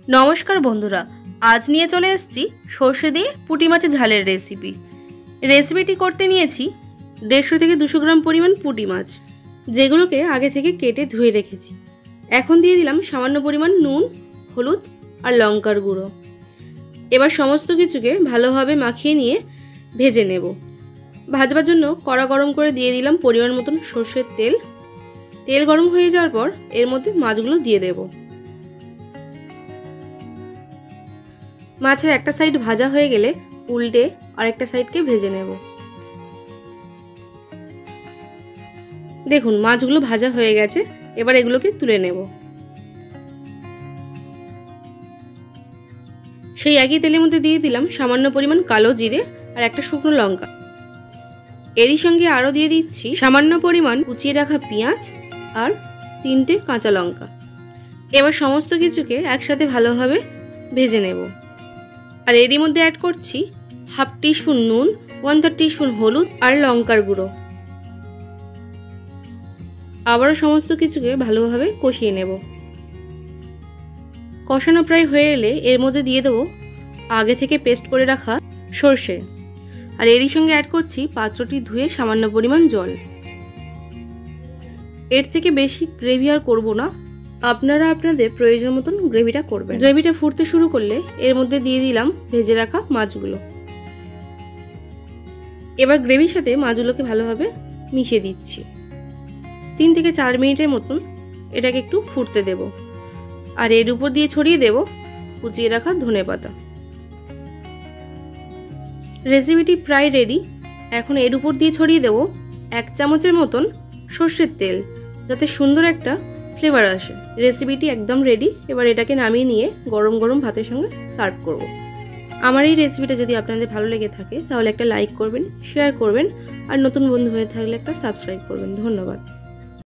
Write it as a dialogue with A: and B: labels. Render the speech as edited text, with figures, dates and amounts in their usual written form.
A: নমস্কার বন্ধুরা, আজ নিয়ে চলে এসেছি সর্ষে দিয়ে পুঁটি মাছের ঝালের রেসিপিটি করতে নিয়েছি 150 থেকে 200 গ্রাম পরিমাণ পুঁটি মাছ, যেগুলোকে আগে থেকে কেটে ধুয়ে রেখেছি। এখন দিয়ে দিলাম সামান্য পরিমাণ নুন, হলুদ আর লঙ্কার গুঁড়ো। এবার সমস্ত কিছুকে ভালোভাবে মাখিয়ে নিয়ে ভেজে নেব। ভাজবার জন্য কড়া গরম করে দিয়ে দিলাম পরিমাণ মতন সর্ষের তেল। তেল গরম হয়ে যাওয়ার পর এর মধ্যে মাছগুলো দিয়ে দেব। মাছের একটা সাইড ভাজা হয়ে গেলে উল্টে আরেকটা সাইডকে ভেজে নেব। দেখুন মাছগুলো ভাজা হয়ে গেছে, এবার এগুলোকে তুলে নেব। সেই একই তেলের মধ্যে দিয়ে দিলাম সামান্য পরিমাণ কালো জিরে আর একটা শুকনো লঙ্কা। এরই সঙ্গে আরও দিয়ে দিচ্ছি সামান্য পরিমাণ কুচিয়ে রাখা পেঁয়াজ আর 3টে কাঁচা লঙ্কা। এবার সমস্ত কিছুকে একসাথে ভালোভাবে ভেজে নেব। আর এরই মধ্যে অ্যাড করছি হাফ টিস্পুন নুন, 1/3 টিস্পুন হলুদ আর লঙ্কার গুঁড়ো। আবারও সমস্ত কিছুকে ভালোভাবে কষিয়ে নেব। কষানো প্রায় হয়ে এলে এর মধ্যে দিয়ে দেবো আগে থেকে পেস্ট করে রাখা সর্ষে। আর এরই সঙ্গে অ্যাড করছি পাত্রটি ধুয়ে সামান্য পরিমাণ জল। এর থেকে বেশি গ্রেভি আর করব না, আপনারা আপনাদের প্রয়োজন মতন গ্রেভিটা করবেন। গ্রেভিটা ফুটতে শুরু করলে এর মধ্যে দিয়ে দিলাম ভেজে রাখা মাছগুলো। এবার গ্রেভির সাথে মাছগুলোকে ভালোভাবে মিশিয়ে দিচ্ছি। 3 থেকে 4 মিনিটের মতন এটাকে একটু ফুটতে দেব। আর এর উপর দিয়ে ছড়িয়ে দেব কুচিয়ে রাখা ধনেপাতা। রেসিপিটি প্রায় রেডি। এখন এর উপর দিয়ে ছড়িয়ে দেব 1 চামচের মতন সর্ষের তেল, যাতে সুন্দর একটা ফ্লেভার আসে। রেসিপিটি একদম রেডি। এবার এটাকে নামিয়ে নিয়ে গরম গরম ভাতের সঙ্গে সার্ভ করব। আমার এই রেসিপিটা যদি আপনাদের ভালো লেগে থাকে তাহলে একটা লাইক করবেন, শেয়ার করবেন আর নতুন বন্ধু হয়ে থাকলে একটা সাবস্ক্রাইব করবেন। ধন্যবাদ।